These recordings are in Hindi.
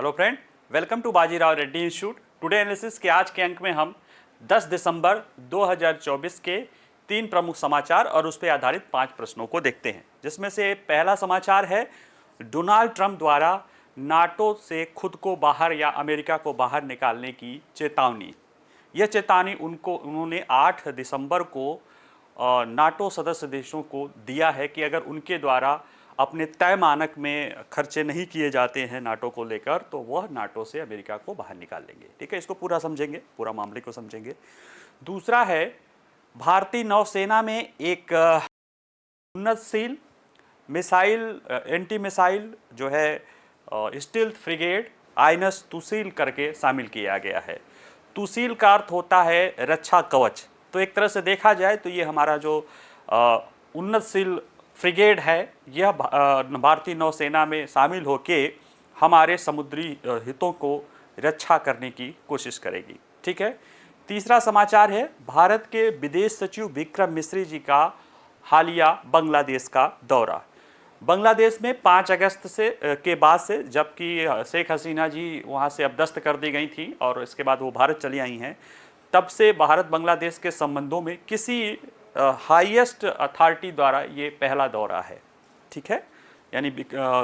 Hello friend, welcome to Bajirao Reddy institute. Today analysis के आज के अंक में हम 10 दिसंबर 2024 के 3 प्रमुख समाचार और उस पर आधारित 5 प्रश्नों को देखते हैं, जिसमें से पहला समाचार है डोनाल्ड ट्रंप द्वारा नाटो से खुद को बाहर या अमेरिका को बाहर निकालने की चेतावनी। यह चेतावनी उन्होंने 8 दिसंबर को नाटो सदस्य देशों को दिया है कि अगर उनके द्वारा अपने तय मानक में खर्चे नहीं किए जाते हैं नाटो को लेकर, तो वह नाटो से अमेरिका को बाहर निकाल लेंगे। ठीक है, इसको पूरा समझेंगे, पूरा मामले को समझेंगे। दूसरा है भारतीय नौसेना में एक उन्नतशील मिसाइल एंटी मिसाइल जो है स्टील्थ फ्रिगेट आइनस तुसील करके शामिल किया गया है। तुसील का अर्थ होता है रक्षा कवच। तो एक तरह से देखा जाए तो ये हमारा जो उन्नतशील फ्रिगेड है, यह भारतीय नौसेना में शामिल होके हमारे समुद्री हितों को रक्षा करने की कोशिश करेगी। ठीक है। तीसरा समाचार है भारत के विदेश सचिव विक्रम मिश्री जी का हालिया बांग्लादेश का दौरा। बांग्लादेश में 5 अगस्त के बाद से, जबकि शेख हसीना जी वहाँ से अपदस्थ कर दी गई थी और इसके बाद वो भारत चली आई हैं, तब से भारत बांग्लादेश के संबंधों में किसी हाईएस्ट अथॉरिटी द्वारा ये पहला दौरा है। ठीक है, यानी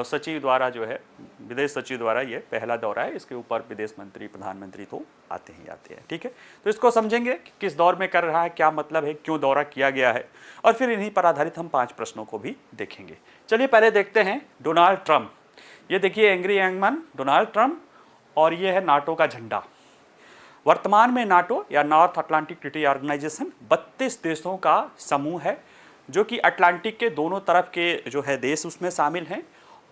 सचिव द्वारा जो है, विदेश सचिव द्वारा ये पहला दौरा है। इसके ऊपर विदेश मंत्री प्रधानमंत्री तो आते ही आते हैं। ठीक है, तो इसको समझेंगे कि किस दौर में कर रहा है, क्या मतलब है, क्यों दौरा किया गया है, और फिर इन्हीं पर आधारित हम 5 प्रश्नों को भी देखेंगे। चलिए पहले देखते हैं डोनाल्ड ट्रंप। ये देखिए angry young man Donald Trump, और ये है नाटो का झंडा। वर्तमान में नाटो या नॉर्थ अटलांटिक ट्रीटी ऑर्गेनाइजेशन 32 देशों का समूह है, जो कि अटलांटिक के दोनों तरफ के जो है देश उसमें शामिल हैं।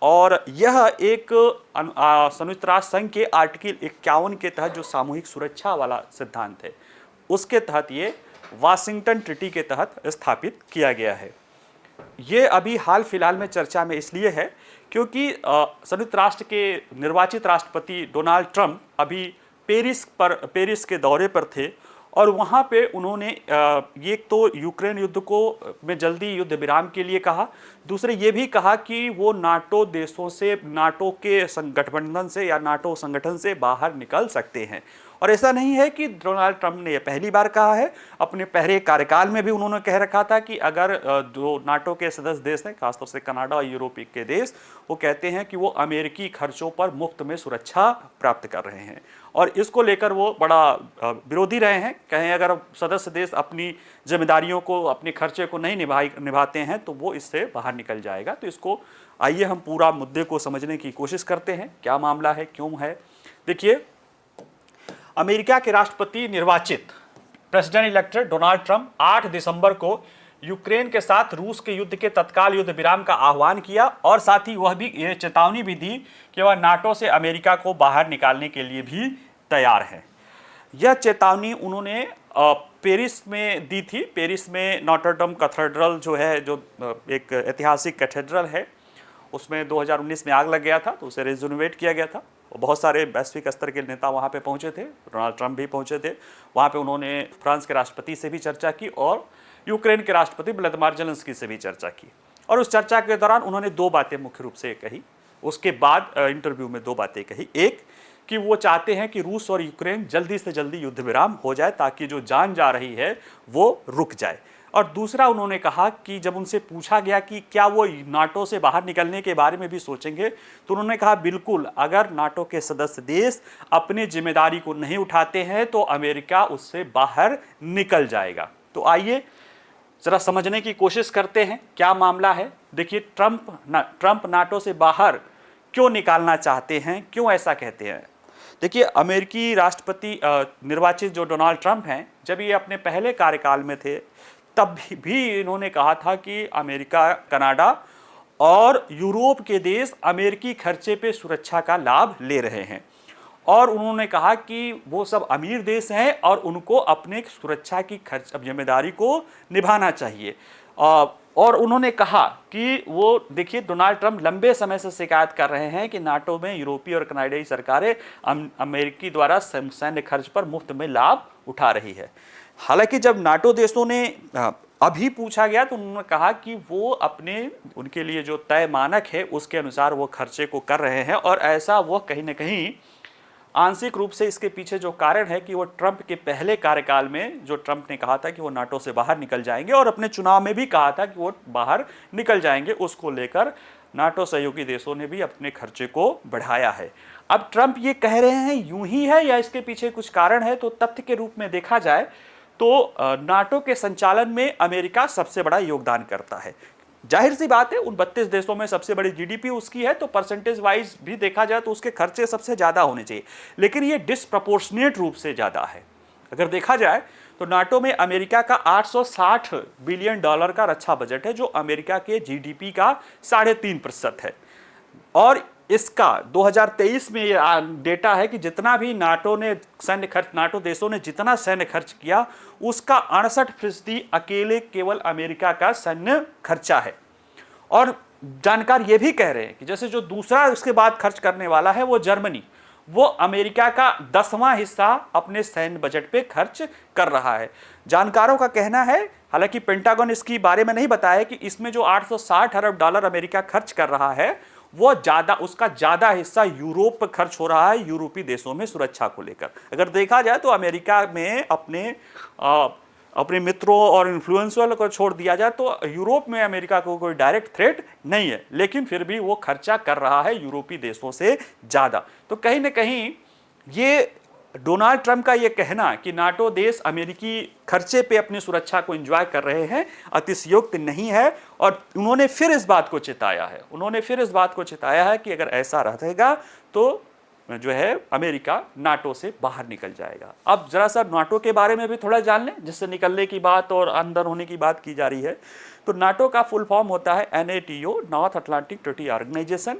और यह एक संयुक्त राष्ट्र संघ के आर्टिकल 51 के तहत जो सामूहिक सुरक्षा वाला सिद्धांत है, उसके तहत ये वाशिंगटन ट्रीटी के तहत स्थापित किया गया है। ये अभी हाल फिलहाल में चर्चा में इसलिए है क्योंकि संयुक्त राष्ट्र के निर्वाचित राष्ट्रपति डोनाल्ड ट्रंप अभी पेरिस के दौरे पर थे, और वहाँ पे उन्होंने ये तो यूक्रेन युद्ध को में जल्दी युद्ध विराम के लिए कहा, दूसरे ये भी कहा कि वो नाटो देशों से, नाटो के गठबंधन से या नाटो संगठन से बाहर निकल सकते हैं। और ऐसा नहीं है कि डोनाल्ड ट्रंप ने यह पहली बार कहा है, अपने पहले कार्यकाल में भी उन्होंने कह रखा था कि अगर जो नाटो के सदस्य देश हैं, खासतौर से कनाडा और यूरोपीय के देश, वो कहते हैं कि वो अमेरिकी खर्चों पर मुफ्त में सुरक्षा प्राप्त कर रहे हैं, और इसको लेकर वो बड़ा विरोधी रहे हैं। कहें अगर सदस्य देश अपनी जिम्मेदारियों को, अपने खर्चे को नहीं निभाते हैं तो वो इससे बाहर निकल जाएगा। तो इसको आइए हम पूरा मुद्दे को समझने की कोशिश करते हैं, क्या मामला है, क्यों है। देखिए, अमेरिका के राष्ट्रपति निर्वाचित प्रेसिडेंट इलेक्टेड डोनाल्ड ट्रंप 8 दिसंबर को यूक्रेन के साथ रूस के युद्ध के तत्काल युद्ध विराम का आह्वान किया, और साथ ही वह भी ये चेतावनी भी दी कि वह नाटो से अमेरिका को बाहर निकालने के लिए भी तैयार है। यह चेतावनी उन्होंने पेरिस में दी थी। पेरिस में नॉटरडम कैथेड्रल जो है, जो एक ऐतिहासिक कैथेड्रल है, उसमें 2019 में आग लग गया था, तो उसे रिनोवेट किया गया था। बहुत सारे वैश्विक स्तर के नेता वहाँ पे पहुँचे थे, डोनाल्ड ट्रंप भी पहुँचे थे। वहाँ पे उन्होंने फ्रांस के राष्ट्रपति से भी चर्चा की और यूक्रेन के राष्ट्रपति व्लादिमीर ज़ेलेंस्की से भी चर्चा की। और उस चर्चा के दौरान उन्होंने 2 बातें मुख्य रूप से कही। उसके बाद इंटरव्यू में 2 बातें कही। एक कि वो चाहते हैं कि रूस और यूक्रेन जल्दी से जल्दी युद्ध विराम हो जाए, ताकि जो जान जा रही है वो रुक जाए। और दूसरा उन्होंने कहा कि जब उनसे पूछा गया कि क्या वो नाटो से बाहर निकलने के बारे में भी सोचेंगे, तो उन्होंने कहा बिल्कुल, अगर नाटो के सदस्य देश अपनी जिम्मेदारी को नहीं उठाते हैं तो अमेरिका उससे बाहर निकल जाएगा। तो आइए जरा समझने की कोशिश करते हैं क्या मामला है। देखिए, ट्रंप नाटो से बाहर क्यों निकालना चाहते हैं, क्यों ऐसा कहते हैं। देखिए, अमेरिकी राष्ट्रपति निर्वाचित जो डोनाल्ड ट्रंप हैं, जब ये अपने पहले कार्यकाल में थे, तब भी इन्होंने कहा था कि अमेरिका, कनाडा और यूरोप के देश अमेरिकी खर्चे पे सुरक्षा का लाभ ले रहे हैं, और उन्होंने कहा कि वो सब अमीर देश हैं और उनको अपने सुरक्षा की जिम्मेदारी को निभाना चाहिए। और उन्होंने कहा कि वो देखिए, डोनाल्ड ट्रंप लंबे समय से शिकायत कर रहे हैं कि नाटो में यूरोपीय और कनाडाई सरकारें अमेरिकी द्वारा सैन्य खर्च पर मुफ्त में लाभ उठा रही है। हालांकि जब नाटो देशों ने अभी पूछा गया तो उन्होंने कहा कि वो अपने उनके लिए जो तय मानक है उसके अनुसार वो खर्चे को कर रहे हैं, और ऐसा वो कहीं ना कहीं आंशिक रूप से इसके पीछे जो कारण है कि वो ट्रंप के पहले कार्यकाल में जो ट्रंप ने कहा था कि वो नाटो से बाहर निकल जाएंगे, और अपने चुनाव में भी कहा था कि वो बाहर निकल जाएंगे, उसको लेकर नाटो सहयोगी देशों ने भी अपने खर्चे को बढ़ाया है। अब ट्रंप ये कह रहे हैं यूं ही है या इसके पीछे कुछ कारण है, तो तथ्य के रूप में देखा जाए तो नाटो के संचालन में अमेरिका सबसे बड़ा योगदान करता है। जाहिर सी बात है, उन 32 देशों में सबसे बड़ी जीडीपी उसकी है, तो परसेंटेज वाइज भी देखा जाए तो उसके खर्चे सबसे ज़्यादा होने चाहिए, लेकिन ये डिसप्रपोर्शनेट रूप से ज़्यादा है। अगर देखा जाए तो नाटो में अमेरिका का 860 बिलियन डॉलर का रक्षा बजट है, जो अमेरिका के जीडीपी का 3.5% है। और इसका 2023 में ये डेटा है कि जितना भी नाटो देशों ने जितना सैन्य खर्च किया, उसका 68% अकेले केवल अमेरिका का सैन्य खर्चा है। और जानकार ये भी कह रहे हैं कि जैसे जो दूसरा उसके बाद खर्च करने वाला है वो जर्मनी, वो अमेरिका का 10वां हिस्सा अपने सैन्य बजट पे खर्च कर रहा है। जानकारों का कहना है, हालांकि पेंटागन इसके बारे में नहीं बताया, कि इसमें जो 860 अरब डॉलर अमेरिका खर्च कर रहा है वो उसका ज्यादा हिस्सा यूरोप पर खर्च हो रहा है, यूरोपीय देशों में सुरक्षा को लेकर। अगर देखा जाए तो अमेरिका में अपने मित्रों और इन्फ्लुएंसर को छोड़ दिया जाए तो यूरोप में अमेरिका को कोई डायरेक्ट थ्रेट नहीं है, लेकिन फिर भी वो खर्चा कर रहा है यूरोपीय देशों से ज़्यादा। तो कहीं ना कहीं ये डोनाल्ड ट्रंप का ये कहना कि नाटो देश अमेरिकी खर्चे पे अपनी सुरक्षा को एंजॉय कर रहे हैं, अतिशयोक्त नहीं है। और उन्होंने फिर इस बात को चिताया है कि अगर ऐसा रहेगा तो जो है अमेरिका नाटो से बाहर निकल जाएगा। अब जरा सा नाटो के बारे में भी थोड़ा जान लें, जिससे निकलने की बात और अंदर होने की बात की जा रही है। तो नाटो का फुल फॉर्म होता है NATO, North Atlantic Treaty Organisation.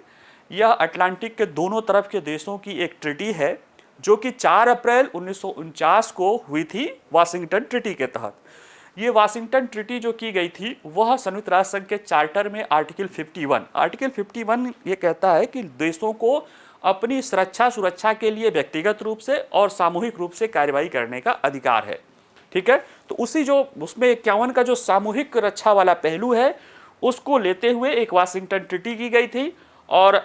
यह अटलांटिक के दोनों तरफ के देशों की एक ट्रीटी है, जो कि 4 अप्रैल 1949 को हुई थी वाशिंगटन ट्रीटी के तहत। ये वाशिंगटन ट्रीटी जो की गई थी वह संयुक्त राष्ट्र संघ के चार्टर में आर्टिकल 51 ये कहता है कि देशों को अपनी सुरक्षा के लिए व्यक्तिगत रूप से और सामूहिक रूप से कार्रवाई करने का अधिकार है। ठीक है, तो उसी जो उसमें 51 का जो सामूहिक रक्षा वाला पहलू है उसको लेते हुए एक वाशिंगटन ट्रीटी की गई थी, और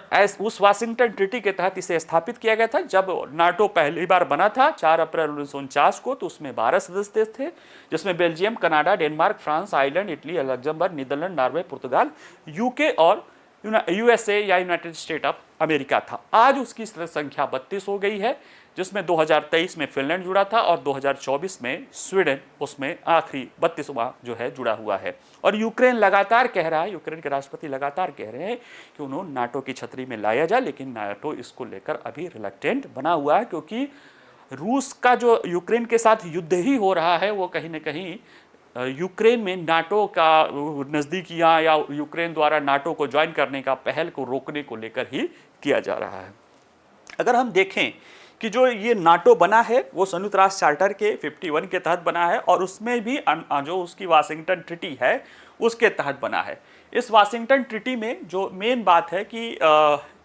उस वाशिंगटन ट्रीटी के तहत इसे स्थापित किया गया था। जब नाटो पहली बार बना था 4 अप्रैल 1949 को, तो उसमें 12 सदस्य देश थे, जिसमें Belgium, Canada, Denmark, France, Ireland, Italy, Luxembourg, Netherland, Norway, पुर्तगाल, यूके और USA या यूनाइटेड स्टेट ऑफ अमेरिका था। आज उसकी संख्या 32 हो गई है, जिसमें 2023 में फिनलैंड जुड़ा था और 2024 में स्वीडन उसमें आखिरी 32वां जो है जुड़ा हुआ है। और यूक्रेन लगातार कह रहा है, यूक्रेन के राष्ट्रपति लगातार कह रहे हैं कि उन्होंने नाटो की छतरी में लाया जाए, लेकिन नाटो इसको लेकर अभी रिलक्टेंट बना हुआ है, क्योंकि रूस का जो यूक्रेन के साथ युद्ध ही हो रहा है वो कहीं ना कहीं यूक्रेन में नाटो का नज़दीकियाँ या यूक्रेन द्वारा नाटो को ज्वाइन करने का पहल को रोकने को लेकर ही किया जा रहा है। अगर हम देखें कि जो ये नाटो बना है वो संयुक्त राष्ट्र चार्टर के 51 के तहत बना है, और उसमें भी जो उसकी वाशिंगटन ट्रीटी है उसके तहत बना है। इस वाशिंगटन ट्रीटी में जो मेन बात है कि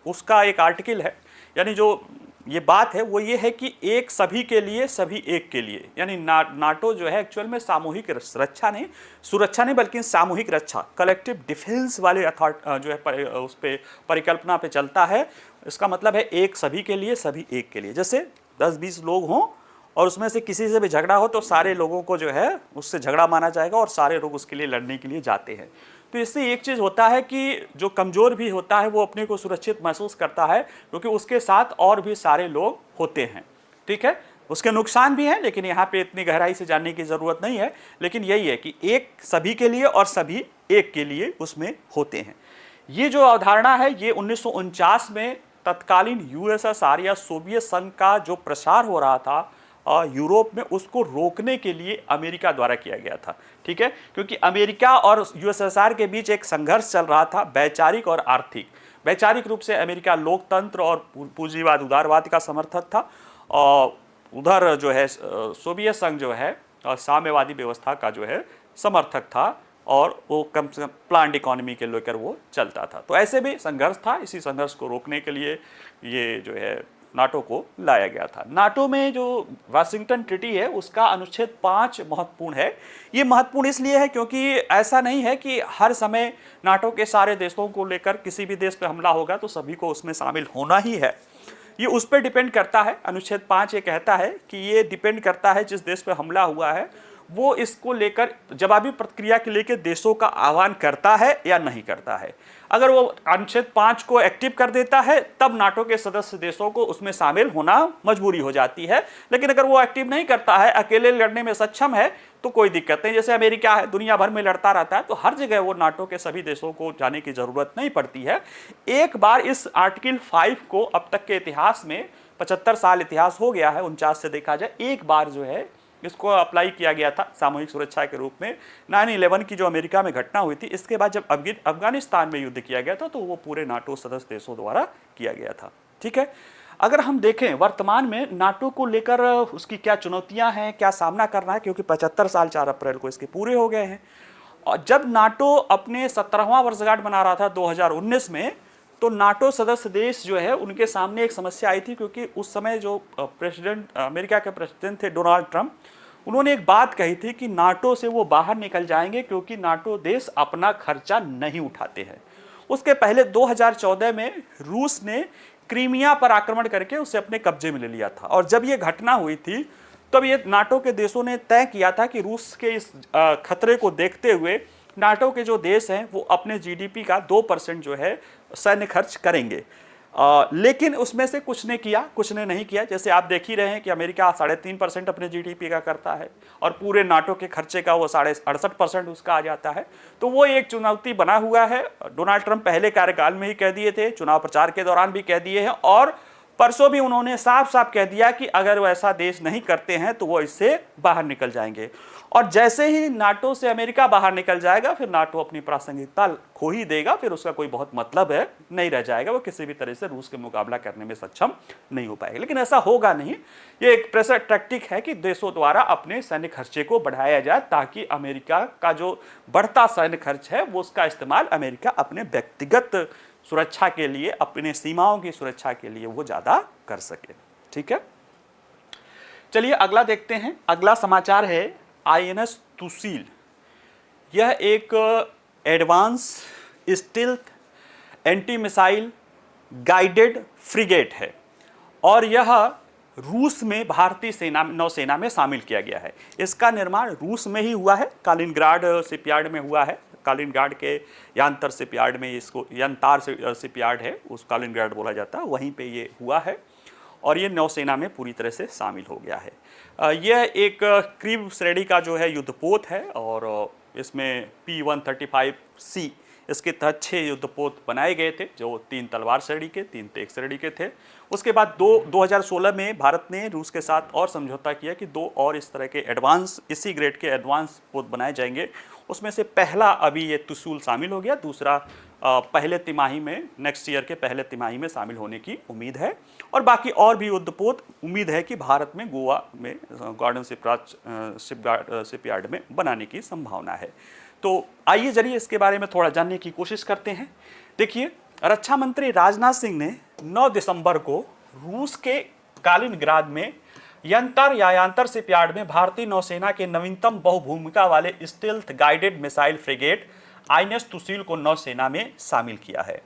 उसका एक आर्टिकल है, यानी जो ये बात है वो ये है कि एक सभी के लिए सभी एक के लिए, यानी नाटो जो है एक्चुअल में सामूहिक सुरक्षा नहीं बल्कि सामूहिक रक्षा, कलेक्टिव डिफेंस वाले जो है उस पर परिकल्पना पे चलता है। इसका मतलब है एक सभी के लिए सभी एक के लिए। जैसे 10-20 लोग हों और उसमें से किसी से भी झगड़ा हो तो सारे लोगों को जो है उससे झगड़ा माना जाएगा और सारे लोग उसके लिए लड़ने के लिए जाते हैं। तो इससे एक चीज़ होता है कि जो कमज़ोर भी होता है वो अपने को सुरक्षित महसूस करता है, क्योंकि उसके साथ और भी सारे लोग होते हैं। ठीक है, उसके नुकसान भी हैं, लेकिन यहाँ पे इतनी गहराई से जानने की ज़रूरत नहीं है। लेकिन यही है कि एक सभी के लिए और सभी एक के लिए उसमें होते हैं। ये जो अवधारणा है ये 1949 में तत्कालीन USSR या सोवियत संघ का जो प्रसार हो रहा था यूरोप में, उसको रोकने के लिए अमेरिका द्वारा किया गया था। ठीक है, क्योंकि अमेरिका और USSR के बीच एक संघर्ष चल रहा था, वैचारिक और आर्थिक। वैचारिक रूप से अमेरिका लोकतंत्र और पूंजीवाद उदारवाद का समर्थक था, और उधर जो है सोवियत संघ जो है साम्यवादी व्यवस्था का जो है समर्थक था, और वो कम से कम प्लान्ड इकोनॉमी के लेकर वो चलता था। तो ऐसे भी संघर्ष था, इसी संघर्ष को रोकने के लिए ये जो है नाटो को लाया गया था। नाटो में जो वाशिंगटन ट्रीटी है उसका अनुच्छेद 5 महत्वपूर्ण है। ये महत्वपूर्ण इसलिए है क्योंकि ऐसा नहीं है कि हर समय नाटो के सारे देशों को लेकर किसी भी देश पर हमला होगा तो सभी को उसमें शामिल होना ही है। ये उस पर डिपेंड करता है। अनुच्छेद 5 ये कहता है कि ये डिपेंड करता है जिस देश पर हमला हुआ है वो इसको लेकर जवाबी प्रतिक्रिया के लेकर देशों का आह्वान करता है या नहीं करता है। अगर वो अनुच्छेद 5 को एक्टिव कर देता है तब नाटो के सदस्य देशों को उसमें शामिल होना मजबूरी हो जाती है। लेकिन अगर वो एक्टिव नहीं करता है, अकेले लड़ने में सक्षम है तो कोई दिक्कत नहीं। जैसे अमेरिका है, दुनिया भर में लड़ता रहता है तो हर जगह वो नाटो के सभी देशों को जाने की जरूरत नहीं पड़ती है। एक बार इस आर्टिकल 5 को अब तक के इतिहास में 75 साल इतिहास हो गया है 49 से देखा जाए, एक बार जो है इसको अप्लाई किया गया था सामूहिक सुरक्षा के रूप में 9/11 की जो अमेरिका में घटना हुई थी। इसके बाद जब अफगानिस्तान में युद्ध किया गया था तो वो पूरे नाटो सदस्य देशों द्वारा किया गया था। ठीक है, अगर हम देखें वर्तमान में नाटो को लेकर उसकी क्या चुनौतियां हैं, क्या सामना करना है, क्योंकि 75 साल 4 अप्रैल को इसके पूरे हो गए हैं। और जब नाटो अपने 17वां वर्षगांठ मना रहा था 2019 में, तो नाटो सदस्य देश जो है उनके सामने एक समस्या आई थी, क्योंकि उस समय जो अमेरिका के प्रेसिडेंट थे डोनाल्ड ट्रंप, उन्होंने एक बात कही थी कि नाटो से वो बाहर निकल जाएंगे क्योंकि नाटो देश अपना खर्चा नहीं उठाते हैं। उसके पहले 2014 में रूस ने क्रीमिया पर आक्रमण करके उसे अपने कब्जे में ले लिया था। और जब ये घटना हुई थी तब ये नाटो के देशों ने तय किया था कि रूस के इस खतरे को देखते हुए नाटो के जो देश हैं वो अपने जीडीपी का 2% जो है सैन्य खर्च करेंगे। लेकिन उसमें से कुछ ने किया, कुछ ने नहीं किया। जैसे आप देख ही रहे हैं कि अमेरिका 3.5% अपने जीडीपी का करता है और पूरे नाटो के खर्चे का वो 68.5% उसका आ जाता है। तो वो एक चुनौती बना हुआ है। डोनाल्ड ट्रंप पहले कार्यकाल में ही कह दिए थे, चुनाव प्रचार के दौरान भी कह दिए हैं, और परसों भी उन्होंने साफ साफ कह दिया कि अगर वो ऐसा देश नहीं करते हैं तो वो इससे बाहर निकल जाएंगे। और जैसे ही नाटो से अमेरिका बाहर निकल जाएगा फिर नाटो अपनी प्रासंगिकता खो ही देगा, फिर उसका कोई बहुत मतलब है नहीं रह जाएगा, वो किसी भी तरह से रूस के मुकाबला करने में सक्षम नहीं हो पाएगा। लेकिन ऐसा होगा नहीं। ये एक प्रेशर टैक्टिक है कि देशों द्वारा अपने सैन्य खर्चे को बढ़ाया जाए ताकि अमेरिका का जो बढ़ता सैन्य खर्च है वो उसका इस्तेमाल अमेरिका अपने व्यक्तिगत सुरक्षा के लिए, अपने सीमाओं की सुरक्षा के लिए वो ज़्यादा कर सके। ठीक है, चलिए अगला देखते हैं। अगला समाचार है INS तुसील। यह एक advance stealth anti missile guided frigate है और यह रूस में भारतीय सेना नौसेना में शामिल किया गया है। इसका निर्माण रूस में ही हुआ है, कालिनग्राड शिपयार्ड में हुआ है। कालिनग्राड के यांतर शिपयार्ड में, इसको यंतार शिपयार्ड है, उस कालिनग्राड बोला जाता है, वहीं पे ये हुआ है और ये नौसेना में पूरी तरह से शामिल हो गया है। यह एक क्रीव श्रेणी का जो है युद्धपोत है और इसमें P-135C इसके तहत 6 युद्धपोत बनाए गए थे, जो 3 तलवार श्रेणी के, 3 तेग श्रेणी के थे। उसके बाद 2016 में भारत ने रूस के साथ और समझौता किया कि 2 और इस तरह के एडवांस, इसी ग्रेड के एडवांस पोत बनाए जाएंगे। उसमें से पहला अभी ये तुसूल शामिल हो गया, दूसरा पहले तिमाही में, नेक्स्ट ईयर के पहले तिमाही में शामिल होने की उम्मीद है। और बाकी और भी युद्धपोत उम्मीद है कि भारत में गोवा में गार्डन शिपयार्ड में बनाने की संभावना है। तो आइए जरिए इसके बारे में थोड़ा जानने की कोशिश करते हैं। देखिए, रक्षा मंत्री राजनाथ सिंह ने 9 दिसंबर को रूस के कालिनग्राद में यांतर शिपयार्ड में भारतीय नौसेना के नवीनतम बहुभूमिका वाले stealth guided missile frigate INS Tushil को नौसेना में शामिल किया है।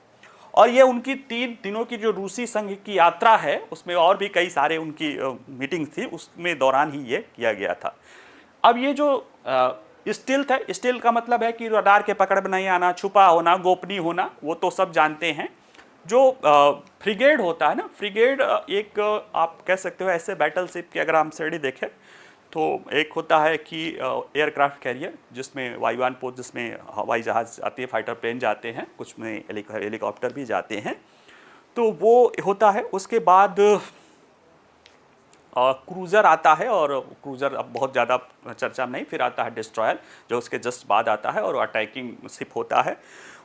और ये उनकी 3 दिनों की जो रूसी संघ की यात्रा है उसमें और भी कई सारे उनकी मीटिंग थी, उसमें दौरान ही ये किया गया था। अब ये जो स्टील्थ है, स्टील्थ का मतलब है कि रडार के पकड़ में नहीं आना, छुपा होना, गोपनीय होना, वो तो सब जानते हैं। जो फ्रिगेड होता है ना, फ्रिगेड एक आप कह सकते हो ऐसे बैटलशिप की अगर हम श्रेणी देखें तो एक होता है कि एयरक्राफ्ट कैरियर, जिसमें वायुयान पोत, जिसमें हवाई जहाज़ आती है, फाइटर प्लेन जाते हैं, कुछ में हेलीकॉप्टर भी जाते हैं, तो वो होता है। उसके बाद क्रूज़र आता है और क्रूज़र अब बहुत ज़्यादा चर्चा में नहीं, फिर आता है डिस्ट्रॉयर जो उसके जस्ट बाद आता है और अटैकिंग शिप होता है।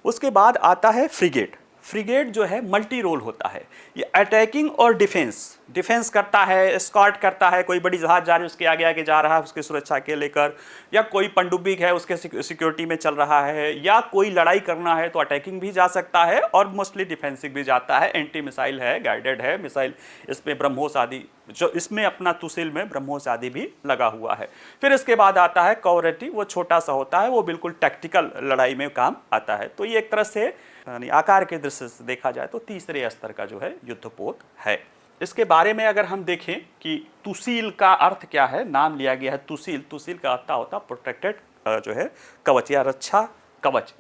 उसके बाद आता है फ्रिगेट। फ्रिगेट जो है मल्टी रोल होता है, ये अटैकिंग और डिफेंस डिफेंस करता है, एस्कॉर्ट करता है, कोई बड़ी जहाज जा रही है उसके आगे आगे जा रहा है उसकी सुरक्षा के लेकर, या कोई पनडुब्बी है उसके सिक्योरिटी में चल रहा है, या कोई लड़ाई करना है तो अटैकिंग भी जा सकता है और मोस्टली डिफेंसिव भी जाता है। एंटी मिसाइल है, गाइडेड है मिसाइल, इसमें ब्रह्मोस आदि, जो इसमें अपना तुसिल में ब्रह्मोस आदि भी लगा हुआ है। फिर इसके बाद आता है कॉवरेटी, वो छोटा सा होता है, वो बिल्कुल टैक्टिकल लड़ाई में काम आता है। तो ये एक तरह से यानी आकार के दृष्टि से देखा जाए तो तीसरे स्तर का जो है युद्धपोत है। इसके बारे में अगर हम देखें कि तुसील का अर्थ क्या है, नाम लिया गया है तुसील। तुसील का अर्थ होता प्रोटेक्टेड जो है कवच या रक्षा कवच,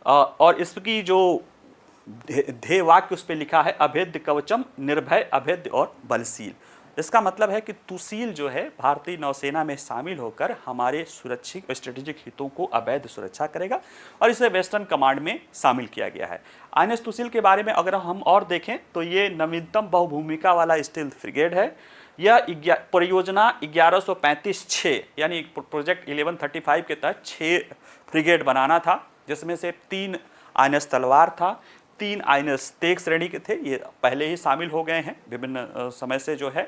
और इसकी जो ध्येय वाक्य उस पर लिखा है अभेद्य कवचम निर्भय अभेद्य और बलशील। इसका मतलब है कि तुसील जो है भारतीय नौसेना में शामिल होकर हमारे सुरक्षित स्ट्रेटेजिक हितों को अवैध सुरक्षा करेगा और इसे वेस्टर्न कमांड में शामिल किया गया है। आईएनएस तुसील के बारे में अगर हम और देखें तो ये नवीनतम बहुभूमिका वाला स्टील्थ फ्रिगेड है। यह परियोजना 1135-6 यानी प्रोजेक्ट 1135 के तहत 6 फ्रिगेड बनाना था, जिसमें से 3 आईएनएस तलवार था, 3 आईएनएस तेग श्रेणी के थे, ये पहले ही शामिल हो गए हैं विभिन्न समय से जो है।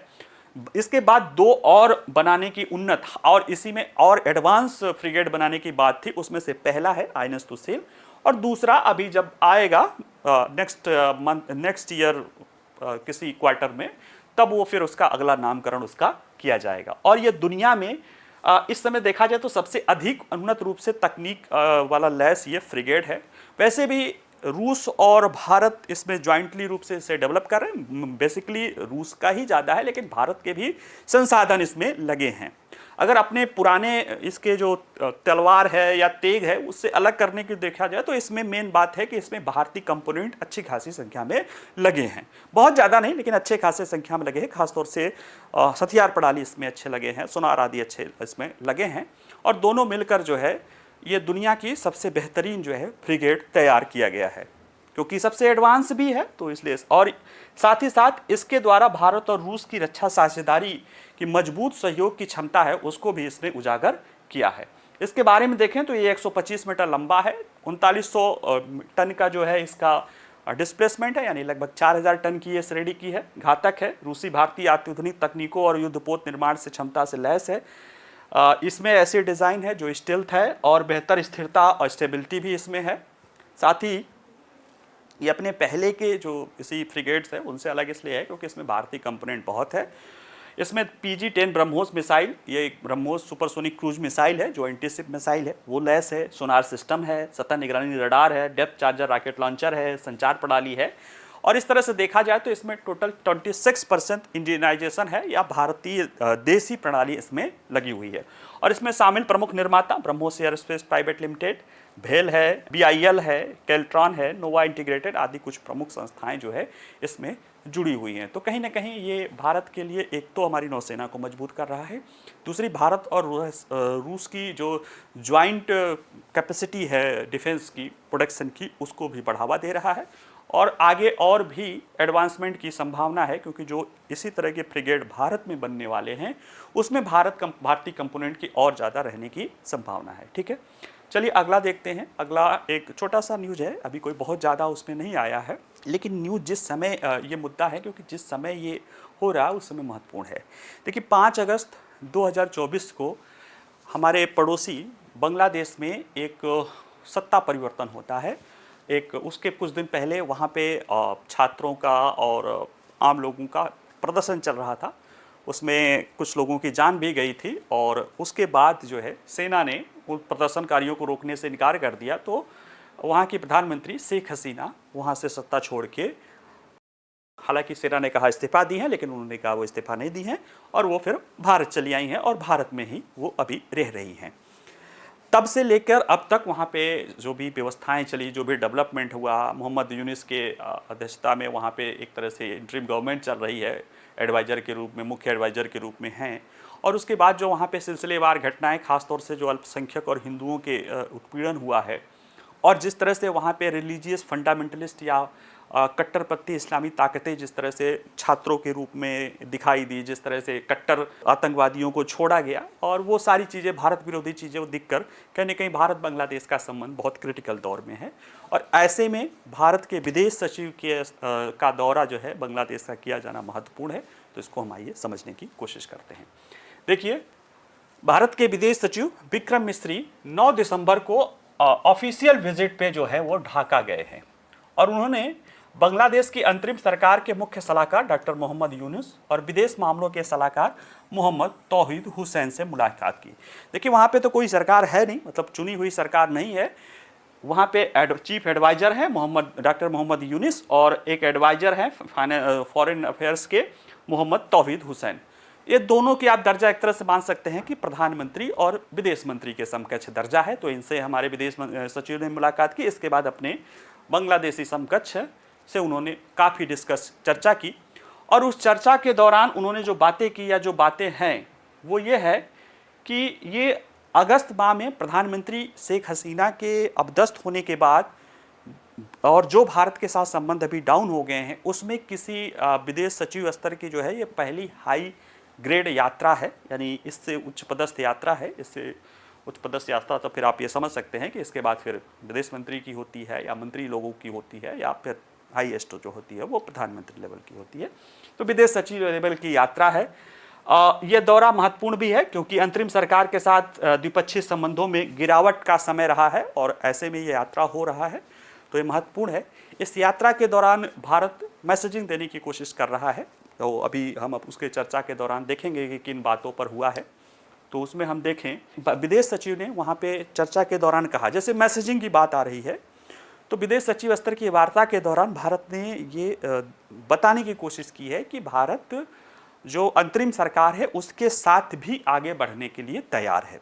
इसके बाद 2 और बनाने की उन्नत और इसी में और एडवांस फ्रिगेड बनाने की बात थी, उसमें से पहला है आईएनएस तुसील और दूसरा अभी जब आएगा नेक्स्ट ईयर किसी क्वार्टर में, तब वो फिर उसका अगला नामकरण उसका किया जाएगा। और ये दुनिया में इस समय देखा जाए तो सबसे अधिक उन्नत रूप से तकनीक वाला लैस ये फ्रिगेड है। वैसे भी रूस और भारत इसमें ज्वाइंटली रूप से इसे डेवलप कर रहे हैं, बेसिकली रूस का ही ज़्यादा है लेकिन भारत के भी संसाधन इसमें लगे हैं। अगर अपने पुराने इसके जो तलवार है या तेग है उससे अलग करने की देखा जाए तो इसमें मेन बात है कि इसमें भारतीय कंपोनेंट अच्छी खासी संख्या में लगे हैं, बहुत ज़्यादा नहीं लेकिन अच्छे खासे संख्या में लगे हैं। खासतौर से हथियार प्रणाली इसमें अच्छे लगे हैं, सोनार आदि अच्छे इसमें लगे हैं और दोनों मिलकर जो है ये दुनिया की सबसे बेहतरीन जो है फ्रिगेड तैयार किया गया है, क्योंकि सबसे एडवांस भी है तो इसलिए। और साथ ही साथ इसके द्वारा भारत और रूस की रक्षा साझेदारी की मजबूत सहयोग की क्षमता है उसको भी इसने उजागर किया है। इसके बारे में देखें तो ये 125 मीटर लंबा है, 3900 टन का जो है इसका डिस्प्लेसमेंट है, यानी लगभग 4000 टन की ये श्रेणी की है। घातक है, रूसी भारतीय अत्याधुनिक तकनीकों और युद्धपोत निर्माण से क्षमता से लैस है। इसमें ऐसी डिज़ाइन है जो स्टेल्थ है और बेहतर स्थिरता और स्टेबिलिटी भी इसमें है। साथ ही ये अपने पहले के जो इसी फ्रिगेड्स है उनसे अलग इसलिए है क्योंकि इसमें भारतीय कंपोनेंट बहुत है। इसमें PG-10 ब्रह्मोस मिसाइल, ये एक ब्रह्मोस सुपरसोनिक क्रूज मिसाइल है जो एंटीशिप मिसाइल है, वो लैस है, सोनार सिस्टम है, सतह निगरानी रडार है, डेप्थ चार्जर रॉकेट लॉन्चर है, संचार प्रणाली है। और इस तरह से देखा जाए तो इसमें टोटल 26% इंडियनाइजेशन है या भारतीय देसी प्रणाली इसमें लगी हुई है। और इसमें शामिल प्रमुख निर्माता ब्रह्मोस एयरस्पेस प्राइवेट लिमिटेड, भेल है, BIL है, कैल्ट्रॉन है, नोवा इंटीग्रेटेड आदि कुछ प्रमुख संस्थाएं जो है इसमें जुड़ी हुई हैं। तो कहीं ना कहीं ये भारत के लिए एक तो हमारी नौसेना को मजबूत कर रहा है, दूसरी भारत और रूस की जो ज्वाइंट कैपेसिटी है डिफेंस की, प्रोडक्शन की, उसको भी बढ़ावा दे रहा है और आगे और भी एडवांसमेंट की संभावना है क्योंकि जो इसी तरह के फ्रिगेड भारत में बनने वाले हैं उसमें भारतीय कंपोनेंट की और ज़्यादा रहने की संभावना है। ठीक है, चलिए अगला देखते हैं। अगला एक छोटा सा न्यूज़ है, अभी कोई बहुत ज़्यादा उसमें नहीं आया है लेकिन न्यूज़ जिस समय ये मुद्दा है क्योंकि जिस समय ये हो रहा है उस समय महत्वपूर्ण है। देखिए 5 अगस्त 2024 को हमारे पड़ोसी बांग्लादेश में एक सत्ता परिवर्तन होता है। एक उसके कुछ दिन पहले वहाँ पे छात्रों का और आम लोगों का प्रदर्शन चल रहा था, उसमें कुछ लोगों की जान भी गई थी और उसके बाद जो है सेना ने उन प्रदर्शनकारियों को रोकने से इनकार कर दिया। तो वहाँ की प्रधानमंत्री शेख हसीना वहाँ से सत्ता छोड़ के, हालांकि सेना ने कहा इस्तीफा दी है लेकिन उन्होंने कहा वो इस्तीफा नहीं दी हैं और वो फिर भारत चली आई हैं और भारत में ही वो अभी रह रही हैं। तब से लेकर अब तक वहाँ पे जो भी व्यवस्थाएं चली, जो भी डेवलपमेंट हुआ, मोहम्मद यूनिस के अध्यक्षता में वहाँ पे एक तरह से इंटरिम गवर्नमेंट चल रही है, एडवाइज़र के रूप में, मुख्य एडवाइज़र के रूप में हैं। और उसके बाद जो वहाँ पे सिलसिलेवार घटनाएं, खासतौर से जो अल्पसंख्यक और हिंदुओं के उत्पीड़न हुआ है और जिस तरह से वहाँ पे रिलीजियस फंडामेंटलिस्ट या कट्टरपंथी इस्लामी ताकतें जिस तरह से छात्रों के रूप में दिखाई दी, जिस तरह से कट्टर आतंकवादियों को छोड़ा गया और वो सारी चीज़ें, भारत विरोधी चीज़ें दिखकर कहीं न कहीं भारत बांग्लादेश का संबंध बहुत क्रिटिकल दौर में है। और ऐसे में भारत के विदेश सचिव के का दौरा जो है बांग्लादेश का किया जाना महत्वपूर्ण है। तो तो इसको हम आइए समझने की कोशिश करते हैं। देखिए, भारत के विदेश सचिव विक्रम मिस्री 9 दिसंबर को ऑफिशियल विजिट पे जो है वो ढाका गए हैं और उन्होंने बांग्लादेश की अंतरिम सरकार के मुख्य सलाहकार डॉक्टर मोहम्मद यूनुस और विदेश मामलों के सलाहकार मोहम्मद तौहीद हुसैन से मुलाकात की। देखिए, वहाँ पे तो कोई सरकार है नहीं, मतलब चुनी हुई सरकार नहीं है। वहाँ पे चीफ एडवाइजर हैं डॉक्टर मोहम्मद यूनुस और एक एडवाइजर हैं फॉरेन अफेयर्स के मोहम्मद तौहीद हुसैन। ये दोनों की आप दर्जा एक तरह से मान सकते हैं कि प्रधानमंत्री और विदेश मंत्री के समकक्ष दर्जा है। तो इनसे हमारे विदेश सचिव ने मुलाकात की। इसके बाद अपने बांग्लादेशी समकक्ष से उन्होंने काफ़ी चर्चा की और उस चर्चा के दौरान उन्होंने जो बातें की या जो बातें हैं वो ये है कि ये अगस्त माह में प्रधानमंत्री शेख हसीना के अपदस्थ होने के बाद और जो भारत के साथ संबंध अभी डाउन हो गए हैं उसमें किसी विदेश सचिव स्तर की जो है ये पहली हाई ग्रेड यात्रा है, यानी इससे उच्च पदस्थ यात्रा है। इससे उच्च पदस्थ यात्रा तो फिर आप ये समझ सकते हैं कि इसके बाद फिर विदेश मंत्री की होती है या मंत्री लोगों की होती है या फिर हाईएस्ट जो होती है वो प्रधानमंत्री लेवल की होती है। तो विदेश सचिव लेवल की यात्रा है। ये दौरा महत्वपूर्ण भी है क्योंकि अंतरिम सरकार के साथ द्विपक्षीय संबंधों में गिरावट का समय रहा है और ऐसे में ये यात्रा हो रहा है, तो ये महत्वपूर्ण है। इस यात्रा के दौरान भारत मैसेजिंग देने की कोशिश कर रहा है, तो अभी हम उसके चर्चा के दौरान देखेंगे कि किन बातों पर हुआ है। तो उसमें हम देखें, विदेश सचिव ने वहाँ पे चर्चा के दौरान कहा, जैसे मैसेजिंग की बात आ रही है, तो विदेश सचिव स्तर की वार्ता के दौरान भारत ने ये बताने की कोशिश की है कि भारत जो अंतरिम सरकार है उसके साथ भी आगे बढ़ने के लिए तैयार है।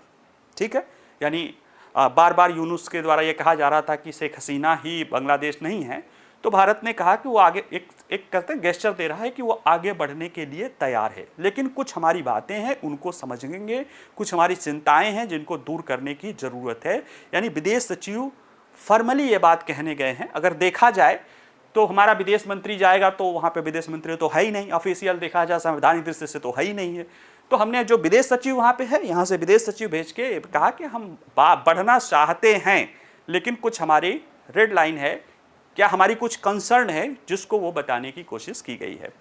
ठीक है, यानी बार बार यूनुस के द्वारा ये कहा जा रहा था कि शेख हसीना ही बांग्लादेश नहीं है, तो भारत ने कहा कि वो आगे एक कहते हैं गेस्चर दे रहा है कि वो आगे बढ़ने के लिए तैयार है, लेकिन कुछ हमारी बातें हैं उनको समझेंगे, कुछ हमारी चिंताएं हैं जिनको दूर करने की ज़रूरत है। यानी विदेश सचिव फॉर्मली ये बात कहने गए हैं। अगर देखा जाए तो हमारा विदेश मंत्री जाएगा तो वहाँ पे विदेश मंत्री तो है ही नहीं, ऑफिशियल देखा जाए संवैधानिक दृष्टि से तो है ही नहीं है। तो हमने जो विदेश सचिव वहाँ पे है, यहाँ से विदेश सचिव भेज के कहा कि हम बढ़ना चाहते हैं, लेकिन कुछ हमारी रेड लाइन है, क्या हमारी कुछ कंसर्न है जिसको वो बताने की कोशिश की गई है।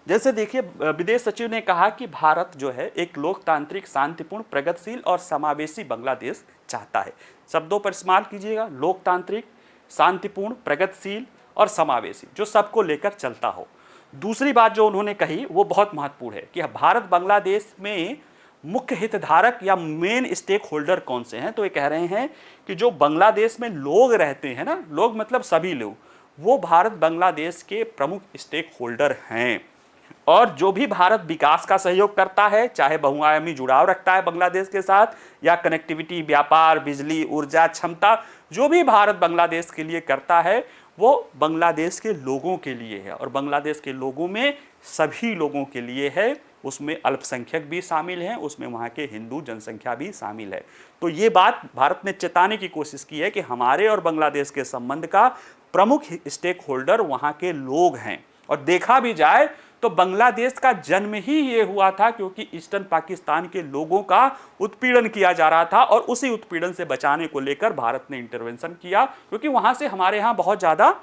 जैसे देखिए, विदेश सचिव ने कहा कि भारत जो है एक लोकतांत्रिक, शांतिपूर्ण, प्रगतिशील और समावेशी बांग्लादेश चाहता है। शब्दों पर इस्तेमाल कीजिएगा, लोकतांत्रिक, शांतिपूर्ण, प्रगतिशील और समावेशी, जो सबको लेकर चलता हो। दूसरी बात जो उन्होंने कही वो बहुत महत्वपूर्ण है कि भारत बांग्लादेश में मुख्य हितधारक या मेन स्टेक होल्डर कौन से हैं। तो ये कह रहे हैं कि जो बांग्लादेश में लोग रहते हैं ना, लोग मतलब सभी लोग, वो भारत बांग्लादेश के प्रमुख स्टेक होल्डर हैं। और जो भी भारत विकास का सहयोग करता है, चाहे बहुआयामी जुड़ाव रखता है बांग्लादेश के साथ या कनेक्टिविटी, व्यापार, बिजली, ऊर्जा, क्षमता, जो भी भारत बांग्लादेश के लिए करता है वो बांग्लादेश के लोगों के लिए है और बांग्लादेश के लोगों में सभी लोगों के लिए है। उसमें अल्पसंख्यक भी शामिल हैं, उसमें वहाँ के हिंदू जनसंख्या भी शामिल है। तो ये बात भारत ने चेताने की कोशिश की है कि हमारे और बांग्लादेश के संबंध का प्रमुख स्टेक होल्डर वहाँ के लोग हैं। और देखा भी जाए तो बांग्लादेश का जन्म ही ये हुआ था क्योंकि ईस्टर्न पाकिस्तान के लोगों का उत्पीड़न किया जा रहा था और उसी उत्पीड़न से बचाने को लेकर भारत ने इंटरवेंशन किया, क्योंकि वहाँ से हमारे यहाँ बहुत ज़्यादा,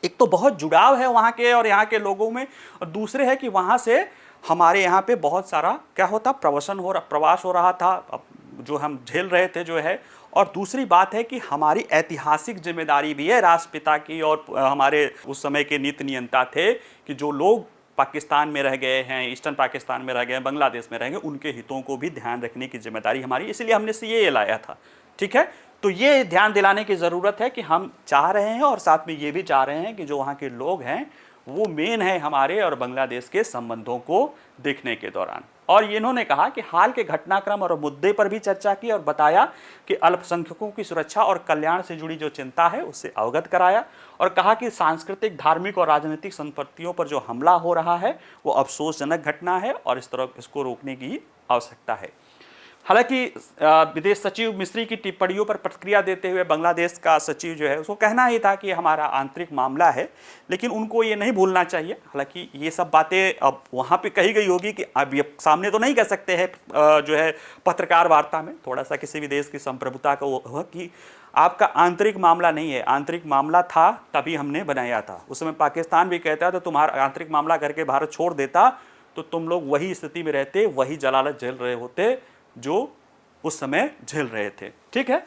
एक तो बहुत जुड़ाव है वहाँ के और यहाँ के लोगों में, और दूसरे है कि वहाँ से हमारे यहाँ पे बहुत सारा क्या होता प्रवास हो रहा था जो हम झेल रहे थे जो है। और दूसरी बात है कि हमारी ऐतिहासिक जिम्मेदारी भी है राष्ट्रपिता की, और हमारे उस समय के नीति नियंता थे कि जो लोग पाकिस्तान में रह गए हैं, ईस्टर्न पाकिस्तान में रह गए हैं, बांग्लादेश में रह गए, उनके हितों को भी ध्यान रखने की जिम्मेदारी हमारी, इसलिए हमने सीएए लाया था। ठीक है, तो ये ध्यान दिलाने की ज़रूरत है कि हम चाह रहे हैं और साथ में ये भी चाह रहे हैं कि जो वहाँ के लोग हैं वो मेन है हमारे और बांग्लादेश के संबंधों को देखने के दौरान। और इन्होंने कहा कि हाल के घटनाक्रम और मुद्दे पर भी चर्चा की और बताया कि अल्पसंख्यकों की सुरक्षा और कल्याण से जुड़ी जो चिंता है उससे अवगत कराया, और कहा कि सांस्कृतिक, धार्मिक और राजनीतिक संपत्तियों पर जो हमला हो रहा है वो अफसोसजनक घटना है और इसको रोकने की आवश्यकता है। हालांकि विदेश सचिव मिस्री की टिप्पणियों पर प्रतिक्रिया देते हुए बांग्लादेश का सचिव जो है उसको कहना ही था कि हमारा आंतरिक मामला है, लेकिन उनको ये नहीं भूलना चाहिए। हालांकि ये सब बातें अब वहाँ पे कही गई होगी कि अब ये सामने तो नहीं कह सकते हैं जो है पत्रकार वार्ता में, थोड़ा सा किसी भी देश की संप्रभुता को कि आपका आंतरिक मामला नहीं है, आंतरिक मामला था तभी हमने बनाया था। उस समय पाकिस्तान भी कहता तो तुम्हारा आंतरिक मामला करके भारत छोड़ देता तो तुम लोग वही स्थिति में रहते, वही जलालत झेल रहे होते जो उस समय झेल रहे थे। ठीक है।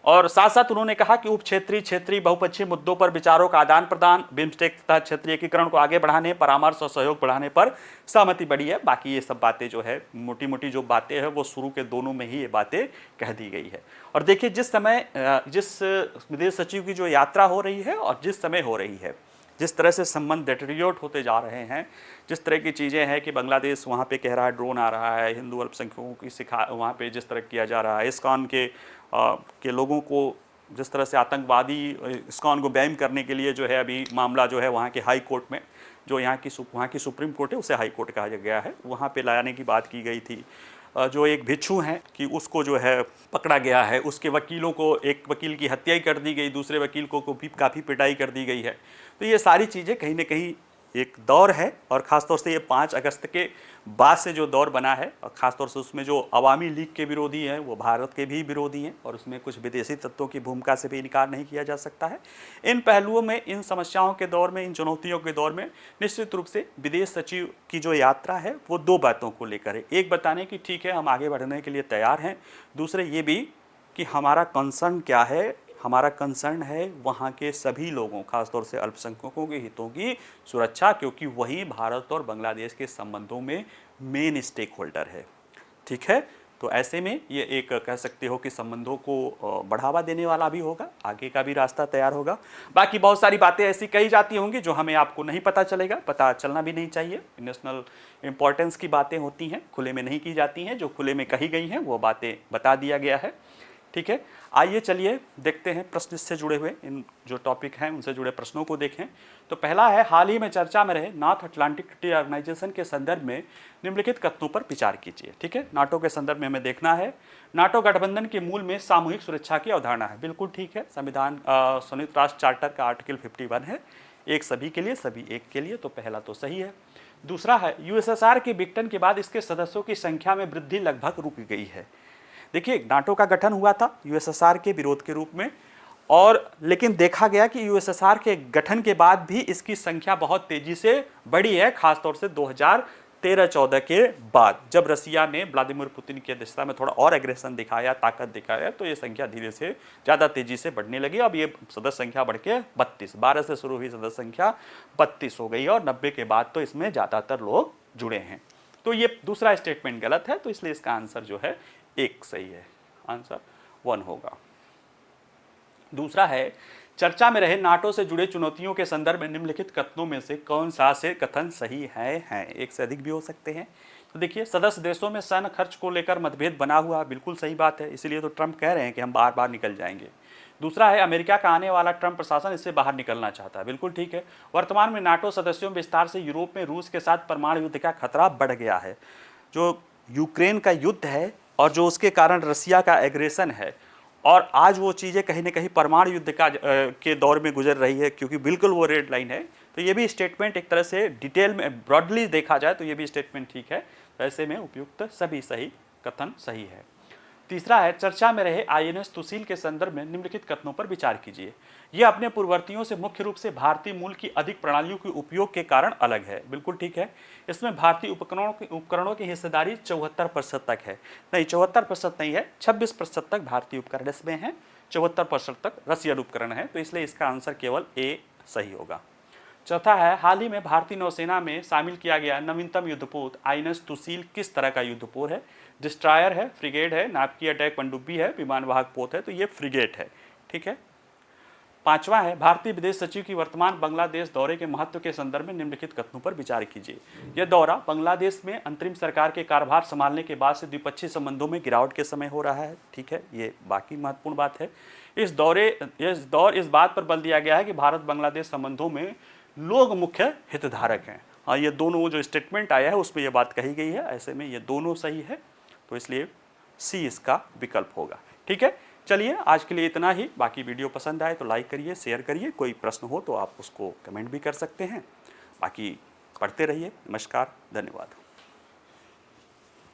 और साथ साथ उन्होंने कहा कि उप क्षेत्रीय बहुपक्षीय मुद्दों पर विचारों का आदान प्रदान, बिम्स्टेक तथा क्षेत्रीय एकीकरण को आगे बढ़ाने, परामर्श और सहयोग बढ़ाने पर सहमति बढ़ी है। बाकी ये सब बातें जो है, मोटी मोटी जो बातें हैं वो शुरू के दोनों में ही ये बातें कह दी गई है। और देखिए, जिस विदेश सचिव की जो यात्रा हो रही है और जिस समय हो रही है, जिस तरह से संबंध डेटेरियोरेट होते जा रहे हैं, जिस तरह की चीज़ें हैं कि बांग्लादेश वहाँ पे कह रहा है ड्रोन आ रहा है, हिंदू अल्पसंख्यकों की वहाँ पे जिस तरह किया जा रहा है, इस्कॉन के लोगों को जिस तरह से आतंकवादी इस्कॉन को बैन करने के लिए जो है अभी मामला जो है वहाँ के हाई कोर्ट में, जो वहाँ की सुप्रीम कोर्ट है उसे हाई कोर्ट कहा गया है, वहाँ पे लाने की बात की गई थी। जो एक भिक्षु हैं कि उसको जो है पकड़ा गया है, उसके वकीलों को, एक वकील की हत्या ही कर दी गई, दूसरे वकील को भी काफ़ी पिटाई कर दी गई है। तो ये सारी चीज़ें कहीं ना कहीं एक दौर है, और ख़ासतौर से ये 5 अगस्त के बाद से जो दौर बना है, और ख़ासतौर से उसमें जो अवामी लीग के विरोधी हैं वो भारत के भी विरोधी हैं, और उसमें कुछ विदेशी तत्वों की भूमिका से भी इनकार नहीं किया जा सकता है। इन पहलुओं में, इन समस्याओं के दौर में, इन चुनौतियों के दौर में निश्चित रूप से विदेश सचिव की जो यात्रा है वो 2 बातों को लेकर है। एक, बताने की ठीक है हम आगे बढ़ने के लिए तैयार हैं, दूसरे ये भी कि हमारा कंसर्न क्या है। हमारा कंसर्न है वहाँ के सभी लोगों, खासतौर से अल्पसंख्यकों के हितों की सुरक्षा, क्योंकि वही भारत और बांग्लादेश के संबंधों में मेन स्टेक होल्डर है। ठीक है। तो ऐसे में ये एक कह सकते हो कि संबंधों को बढ़ावा देने वाला भी होगा, आगे का भी रास्ता तैयार होगा। बाकी बहुत सारी बातें ऐसी कही जाती होंगी जो हमें आपको नहीं पता चलेगा, पता चलना भी नहीं चाहिए। नेशनल इंपॉर्टेंस की बातें होती हैं, खुले में नहीं की जाती हैं, जो खुले में कही गई हैं वो बातें बता दिया गया है। ठीक है। आइए चलिए देखते हैं प्रश्न इससे जुड़े हुए, इन जो टॉपिक हैं उनसे जुड़े प्रश्नों को देखें। तो पहला है, हाल ही में चर्चा में रहे नॉर्थ अटलांटिक ट्रीटी ऑर्गेनाइजेशन के संदर्भ में निम्नलिखित कथनों पर विचार कीजिए। ठीक है। नाटो के संदर्भ में हमें देखना है, नाटो गठबंधन के मूल में सामूहिक सुरक्षा की अवधारणा है। बिल्कुल ठीक है। संयुक्त राष्ट्र चार्टर का आर्टिकल 51 है, एक सभी के लिए, सभी एक के लिए, तो पहला तो सही है। दूसरा है, यूएसएसआर के विघटन के बाद इसके सदस्यों की संख्या में वृद्धि लगभग रुक गई है। देखिए, नाटो का गठन हुआ था यूएसएसआर के विरोध के रूप में, और लेकिन देखा गया कि यूएसएसआर के गठन के बाद भी इसकी संख्या बहुत तेजी से बढ़ी है, खासतौर से 2013-14 के बाद, जब रसिया ने व्लादिमीर पुतिन की अध्यक्षता में थोड़ा और एग्रेशन दिखाया, ताकत दिखाया, तो ये संख्या धीरे से ज़्यादा तेजी से बढ़ने लगी। अब ये सदस्य संख्या बढ़ के 12 से शुरू हुई सदस्य संख्या 32 हो गई है, और 90 के बाद तो इसमें ज़्यादातर लोग जुड़े हैं। तो ये दूसरा स्टेटमेंट गलत है, तो इसलिए इसका आंसर जो है 1 सही है, आंसर 1 होगा। दूसरा है, चर्चा में रहे नाटो से जुड़े चुनौतियों के संदर्भ में निम्नलिखित कथनों में से कौन सा से कथन सही है। एक से अधिक भी हो सकते हैं। तो देखिए, सदस्य देशों में सैन्य खर्च को लेकर मतभेद बना हुआ, बिल्कुल सही बात है, इसीलिए तो ट्रंप कह रहे हैं कि हम बार बार निकल जाएंगे। दूसरा है, अमेरिका का आने वाला ट्रंप प्रशासन इससे बाहर निकलना चाहता है, बिल्कुल ठीक है। वर्तमान में नाटो सदस्यों में विस्तार से यूरोप में रूस के साथ परमाणु युद्ध का खतरा बढ़ गया है। जो यूक्रेन का युद्ध है और जो उसके कारण रसिया का एग्रेशन है, और आज वो चीज़ें कहीं ना कहीं परमाणु युद्ध के दौर में गुजर रही है, क्योंकि बिल्कुल वो रेड लाइन है। तो ये भी स्टेटमेंट एक तरह से डिटेल में ब्रॉडली देखा जाए तो ये भी स्टेटमेंट ठीक है। ऐसे में उपयुक्त सभी सही कथन सही है। तीसरा है, चर्चा में रहे आईएनएस तुसील के संदर्भ में निम्नलिखित कथनों पर विचार कीजिए। यह अपने पूर्ववर्तियों से मुख्य रूप से भारतीय मूल की अधिक प्रणालियों के उपयोग के कारण अलग है, बिल्कुल ठीक है। इसमें भारतीय उपकरणों की हिस्सेदारी 74% तक है, नहीं 74% नहीं है, 26% तक भारतीय उपकरण इसमें हैं, 74% तक रशियन उपकरण है, तो इसलिए इसका आंसर केवल ए सही होगा। चौथा है, हाल ही में भारतीय नौसेना में शामिल किया गया नवीनतम युद्धपोत आईएनएस तुसील किस तरह का युद्धपोत है। डिस्ट्रॉयर है, फ्रिगेट है, नाभिकीय अटैक पनडुब्बी है, विमान वाहक पोत है, तो ये फ्रिगेट है। ठीक है। पांचवा है, भारतीय विदेश सचिव की वर्तमान बांग्लादेश दौरे के महत्व के संदर्भ में निम्नलिखित कथनों पर विचार कीजिए। यह दौरा बांग्लादेश में अंतरिम सरकार के कार्यभार संभालने के बाद से द्विपक्षीय संबंधों में गिरावट के समय हो रहा है। ठीक है, ये बाकी महत्वपूर्ण बात है। इस बात पर बल दिया गया है कि भारत बांग्लादेश संबंधों में लोग मुख्य हितधारक हैं। हाँ, ये दोनों जो स्टेटमेंट आया है उसमें ये बात कही गई है, ऐसे में ये दोनों सही है, तो इसलिए सी इसका विकल्प होगा। ठीक है, चलिए आज के लिए इतना ही। बाकी वीडियो पसंद आए तो लाइक करिए, शेयर करिए, कोई प्रश्न हो तो आप उसको कमेंट भी कर सकते हैं। बाकी पढ़ते रहिए। नमस्कार, धन्यवाद।